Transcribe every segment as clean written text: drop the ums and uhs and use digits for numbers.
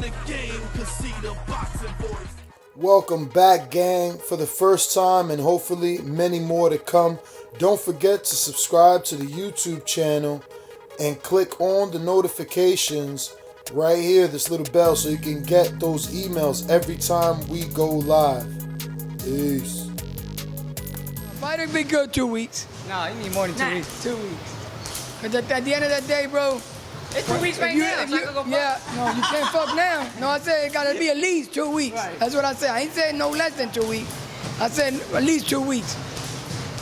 the game can see the boxing voice. Welcome back, gang, for the first time and hopefully many more to come. Don't forget to subscribe to the YouTube channel and click on the notifications right here, this little bell, so you can get those emails every time we go live. Peace. Fighter be good 2 weeks. No, you need more than 2 weeks. 2 weeks. Because at the end of that day, bro. It's 2 weeks right now. So I can go fuck. No, you can't fuck now. No, I said it gotta be at least 2 weeks. Right. That's what I said. I ain't saying no less than 2 weeks. I said at least 2 weeks.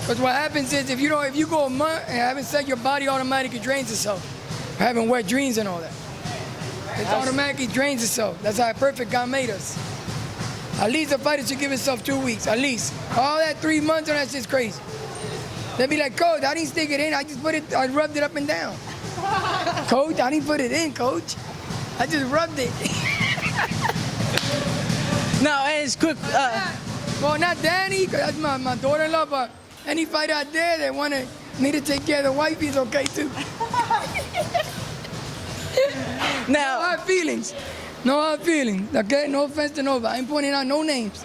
Because what happens is if you go a month and haven't sex, your body automatically drains itself. Having wet dreams and all that. It automatically drains itself. That's how perfect God made us. At least a fighter should give himself 2 weeks, at least. All that 3 months, and that's just crazy. They be like, Coach, I didn't stick it in. I rubbed it up and down. Coach, I didn't put it in, Coach. I just rubbed it. No, it's quick. Well, not Danny, because that's my daughter-in-law, but any fighter out there that wanted me to take care of the wife is okay too. Now, No hard feelings. No hard feelings, okay? No offense to nobody. I ain't pointing out no names.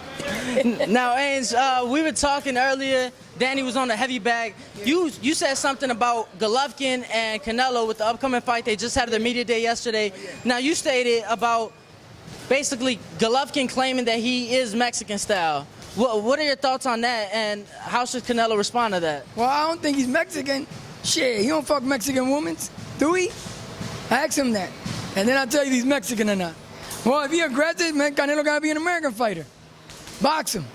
now, Ains, we were talking earlier. Danny was on the heavy bag. You said something about Golovkin and Canelo with the upcoming fight. They just had their media day yesterday. Now, you stated about basically Golovkin claiming that he is Mexican style. What are your thoughts on that, and how should Canelo respond to that? Well, I don't think he's Mexican. Shit, he don't fuck Mexican women, do he? Ask him that, and then I'll tell you if he's Mexican or not. Well, if he aggressive, man, Canelo gotta be an American fighter. Box him.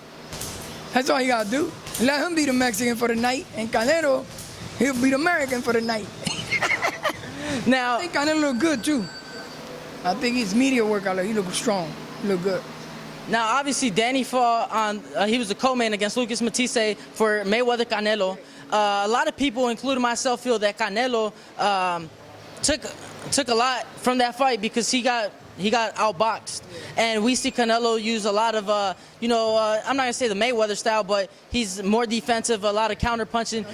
That's all he gotta do. Let him be the Mexican for the night, and Canelo, he'll be the American for the night. Now, I think Canelo look good too. I think his media workout, he look strong. He look good. Now, obviously, Danny fought on. He was the co-main against Lucas Matisse for Mayweather Canelo. A lot of people, including myself, feel that Canelo took a lot from that fight because he got outboxed, and we see Canelo use a lot of I'm not gonna say the Mayweather style, but he's more defensive, a lot of counter punching.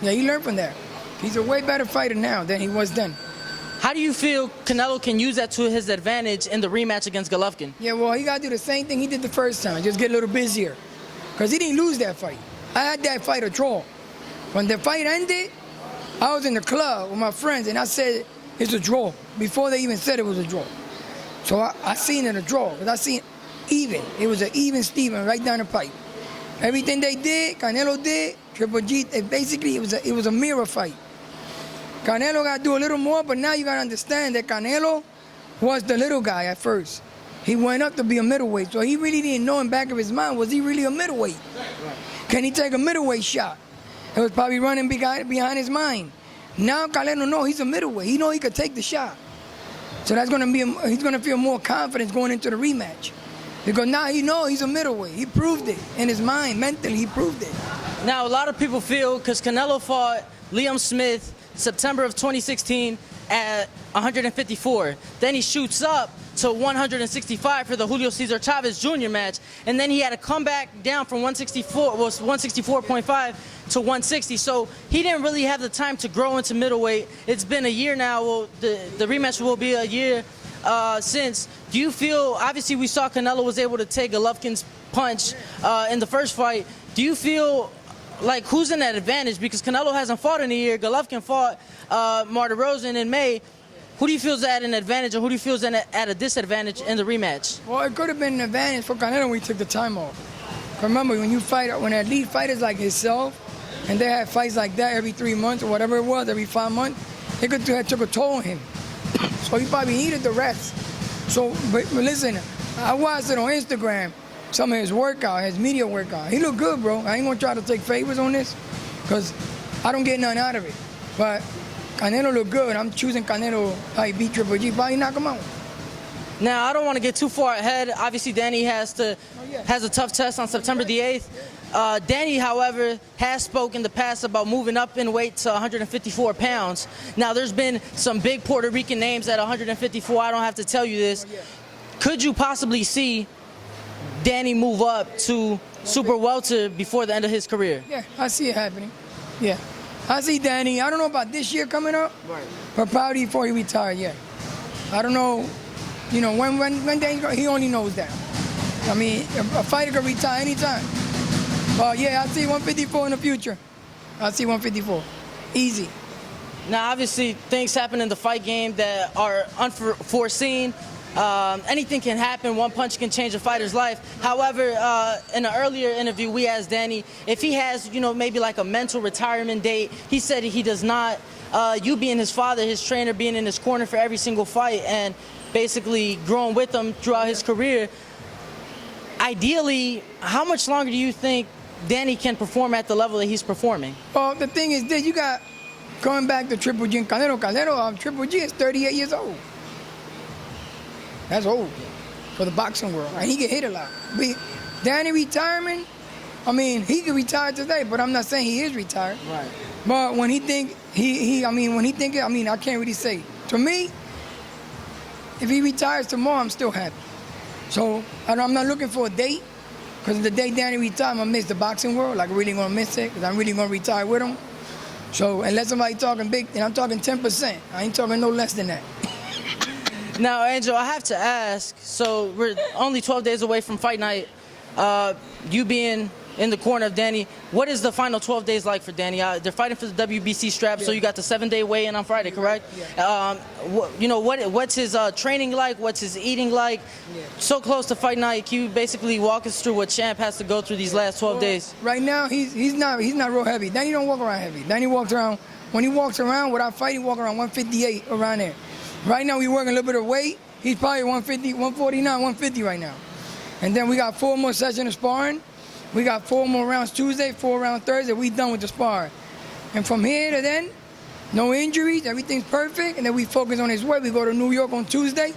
Yeah, he learned from that. He's a way better fighter now than he was then. How do you feel Canelo can use that to his advantage in the rematch against Golovkin? Yeah, well, he got to do the same thing he did the first time, just get a little busier. Because he didn't lose that fight. I had that fight a draw. When the fight ended, I was in the club with my friends, and I said, it's a draw, before they even said it was a draw. So I seen it a draw, because I seen even. It was an even Steven right down the pipe. Everything they did, Canelo did, Triple G, basically it was a mirror fight. Canelo got to do a little more, but now you got to understand that Canelo was the little guy at first. He went up to be a middleweight, so he really didn't know in the back of his mind, was he really a middleweight? Right. Can he take a middleweight shot? It was probably running behind his mind. Now Canelo knows he's a middleweight. He knows he could take the shot. So that's going to be, he's going to feel more confidence going into the rematch. Because now he knows he's a middleweight. He proved it in his mind, mentally, he proved it. Now, a lot of people feel, because Canelo fought Liam Smith September of 2016 at 154. Then he shoots up to 165 for the Julio Cesar Chavez Jr. match, and then he had to come back down from 164.5 to 160. So he didn't really have the time to grow into middleweight. It's been a year now. Well, the rematch will be a year since. Do you feel, obviously we saw Canelo was able to take Golovkin's punch in the first fight. Do you feel like who's in that advantage? Because Canelo hasn't fought in a year. Golovkin fought Martin Rosen in May. Who do you feel is at an advantage, or who do you feel is at a disadvantage in the rematch? Well, it could have been an advantage for Canelo when he took the time off. Remember, when elite fighters like himself, and they had fights like that every 3 months or whatever it was, every 5 months, it could have took a toll on him. So he probably needed the rest. So, but listen, I watched it on Instagram, some of his workout, his media workout. He looked good, bro. I ain't gonna try to take favors on this, because I don't get nothing out of it. But Canelo looked good. I'm choosing Canelo. I beat Triple G, probably knock him out. Now, I don't want to get too far ahead. Obviously, Danny has a tough test on September the 8th. Danny, however, has spoken in the past about moving up in weight to 154 pounds. Now, there's been some big Puerto Rican names at 154. I don't have to tell you this. Could you possibly see Danny move up to super welter before the end of his career? Yeah, I see it happening. Yeah. I see Danny. I don't know about this year coming up, but probably before he retired, yeah. I don't know You know, when Danny, he only knows that. I mean, a fighter can retire anytime. But yeah, I see 154 in the future. I see 154. Easy. Now, obviously, things happen in the fight game that are unforeseen. Anything can happen. One punch can change a fighter's life. However, in an earlier interview, we asked Danny if he has, you know, maybe like a mental retirement date. He said he does not. You being his father, his trainer, being in his corner for every single fight, and basically growing with him throughout his career. Ideally, how much longer do you think Danny can perform at the level that he's performing? Well, the thing is this, you got, going back to Triple G and Canelo, Triple G is 38 years old. That's old for the boxing world, and he get hit a lot. But Danny retirement, I mean, he could retire today, but I'm not saying he is retired. Right. But when he think, I can't really say. To me, if he retires tomorrow, I'm still happy. So I'm not looking for a date, because the day Danny retires, I'm gonna miss the boxing world. Like, really gonna miss it, because I'm really gonna retire with him. So unless somebody talking big, and I'm talking 10%, I ain't talking no less than that. Now, Angel, I have to ask, so we're only 12 days away from fight night. You being in the corner of Danny, what is the final 12 days like for Danny? They're fighting for the WBC strap, so you got the 7-day weigh-in on Friday, correct? Yeah. What's his training like? What's his eating like? Yeah. So close to fight night, can you basically walk us through what Champ has to go through these last 12 days? Right now, he's not real heavy. Danny don't walk around heavy. Danny walks around, when he walks around without fighting, he walk around 158, around there. Right now, we working a little bit of weight. He's probably 150, 149, 150 right now. And then we got 4 more sessions of sparring. We got 4 more rounds Tuesday, 4 rounds Thursday. We done with the sparring. And from here to then, no injuries, everything's perfect. And then we focus on his weight. We go to New York on Tuesday.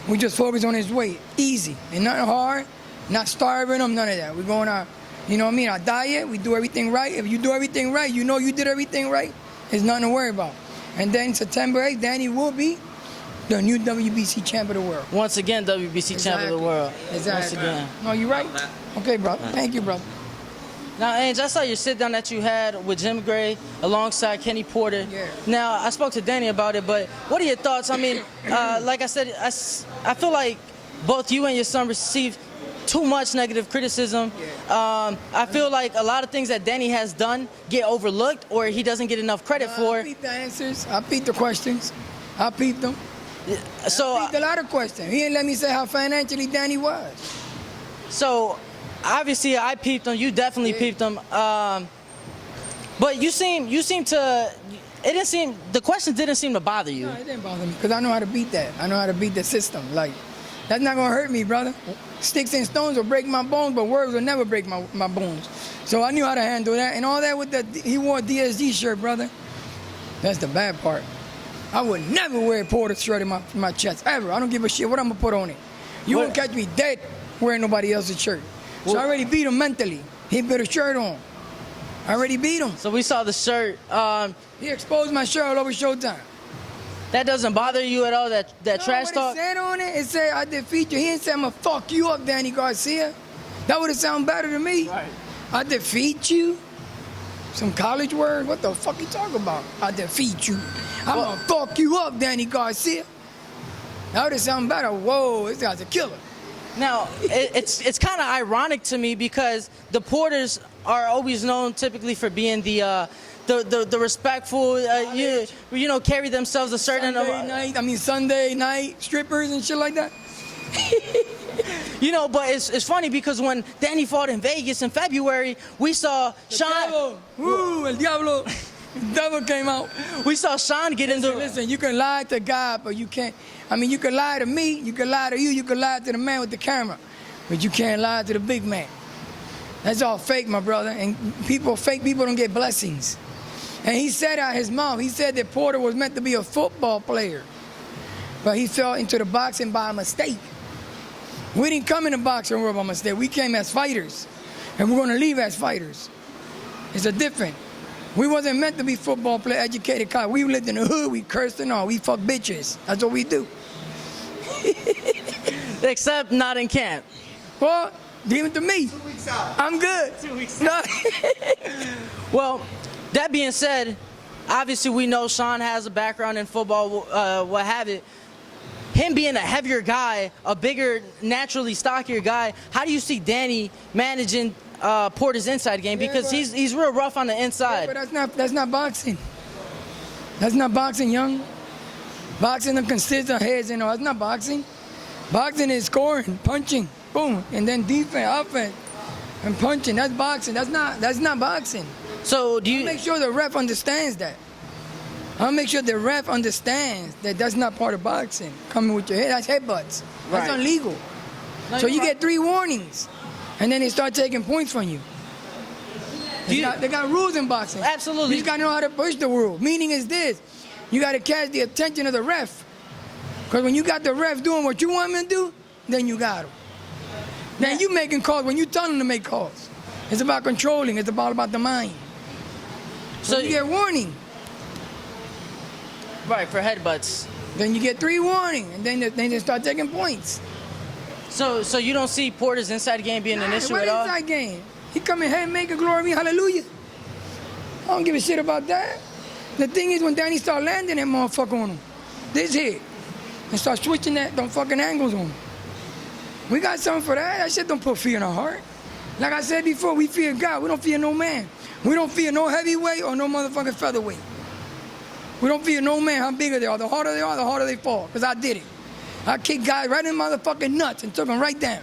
We just focus on his weight. Easy. And nothing hard, not starving him, none of that. We're going out, you know what I mean, our diet, we do everything right. If you do everything right, you know you did everything right. There's nothing to worry about. And then September 8th, Danny will be the new WBC champ of the world. Once again, WBC champ of the world. Exactly. Once again. No, you right? Okay, brother. Thank you, brother. Now, Ange, I saw your sit-down that you had with Jim Gray alongside Kenny Porter. Yeah. Now, I spoke to Danny about it, but what are your thoughts? I mean, like I said, I feel like both you and your son received too much negative criticism. Yeah. I feel like a lot of things that Danny has done get overlooked or he doesn't get enough credit for. I peeped the answers. I peeped the questions. I peeped them. So I peeped a lot of questions. He didn't let me say how financially Danny was. So, obviously, I peeped them. You definitely peeped them. But you seem to. It didn't seem. The questions didn't seem to bother you. No, it didn't bother me because I know how to beat that. I know how to beat the system. Like, that's not gonna hurt me, brother. Sticks and stones will break my bones, but words will never break my bones. So I knew how to handle that, and all that with the. He wore a DSG shirt, brother. That's the bad part. I would never wear a Porter shirt in my chest, ever. I don't give a shit what I'm gonna put on it. You won't catch me dead wearing nobody else's shirt. So I already beat him mentally. He put a shirt on. I already beat him. So we saw the shirt. He exposed my shirt all over Showtime. That doesn't bother you at all, that trash talk? It said on it, it said, I defeat you. He didn't say, I'm gonna fuck you up, Danny Garcia. That would have sounded better to me. Right. I defeat you? Some college word? What the fuck you talking about? I defeat you. I'm gonna fuck you up, Danny Garcia. That would have sounded better. Whoa, this guy's a killer. Now, it's kind of ironic to me because the Porters are always known typically for being the respectful, carry themselves a certain... Sunday night, strippers and shit like that. But it's funny because when Danny fought in Vegas in February, we saw Sean... El Diablo. The devil came out. We saw Sean get into... Listen, you can lie to God, but you can't... you can lie to me, you can lie to you, you can lie to the man with the camera, but you can't lie to the big man. That's all fake, my brother, and fake people don't get blessings. And he said out his mouth, he said that Porter was meant to be a football player, but he fell into the boxing by mistake. We didn't come in the boxing world by mistake. We came as fighters, and we're going to leave as fighters. It's a different. We wasn't meant to be football player, educated college. We lived in the hood, we cursed and all. We fuck bitches. That's what we do. Except not in camp. Well, give it to me. 2 weeks out. I'm good. 2 weeks No. out. Well, that being said, obviously we know Sean has a background in football, what have it. him being a heavier guy, a bigger, naturally stockier guy, how do you see Danny managing Porter's inside game? Because he's real rough on the inside. Yeah, but that's not boxing. That's not boxing, young. Boxing them consistent heads, that's not boxing. Boxing is scoring, punching, boom, and then defense, offense, and punching. That's boxing. That's not boxing. So do you make sure the ref understands that? I'll make sure the ref understands that that's not part of boxing. Coming with your head, that's headbutts. That's Right. illegal. No, So you're you right. get 3 warnings, and then they start taking points from you. They got rules in boxing. Absolutely. You just gotta know how to push the rule. Meaning is this: you gotta catch the attention of the ref. Because when you got the ref doing what you want him to do, then you got him. Then you making calls when you tell him to make calls. It's about controlling. It's about the mind. So you get warning. Right, for headbutts. Then you get 3 warning, and then they start taking points. So you don't see Porter's inside game being an issue at all? What inside game? He come in here and make a glory, hallelujah. I don't give a shit about that. The thing is, when Danny start landing that motherfucker on him, this here, and start switching them fucking angles on him. We got something for that. That shit don't put fear in our heart. Like I said before, we fear God. We don't fear no man. We don't fear no heavyweight or no motherfucking featherweight. We don't fear no man how bigger they are. The harder they are, the harder they fall. Because I did it. I kicked guys right in motherfucking nuts and took them right down.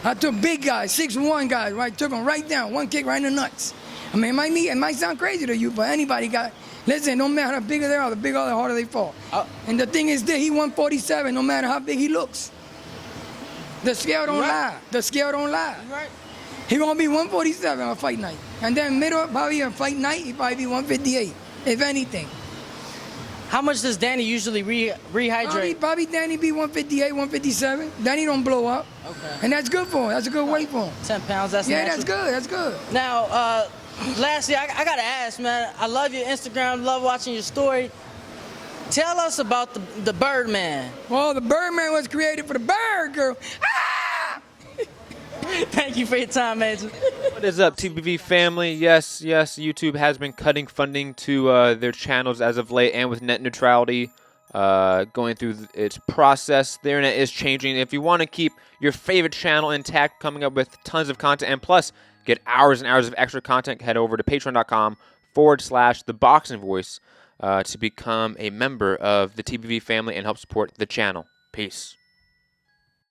I took big guys, 6'1" guys, right? Took them right down. One kick right in the nuts. I mean, it might sound crazy to you, but anybody listen, no matter how bigger they are, the bigger or the harder they fall. And the thing is that he 147, no matter how big he looks. The scale don't lie. The scale don't lie. Right. He gonna be 147 on fight night. And then middle, probably on fight night, he probably be 158, if anything. How much does Danny usually rehydrate? Probably Danny be 158, 157. Danny don't blow up. Okay. And that's good for him. That's a good weight for him. 10 pounds, that's Yeah, natural. that's good. That's good. Now, lastly, I gotta ask, man. I love your Instagram, love watching your story. Tell us about the Birdman. Well, the Birdman was created for the bird girl. Ah! Thank you for your time, man. What is up, TBV family? Yes, YouTube has been cutting funding to their channels as of late, and with net neutrality going through its process, the internet is changing. If you want to keep your favorite channel intact, coming up with tons of content, and plus get hours and hours of extra content, head over to patreon.com/ThaBoxingVoice to become a member of the TBV family and help support the channel. Peace.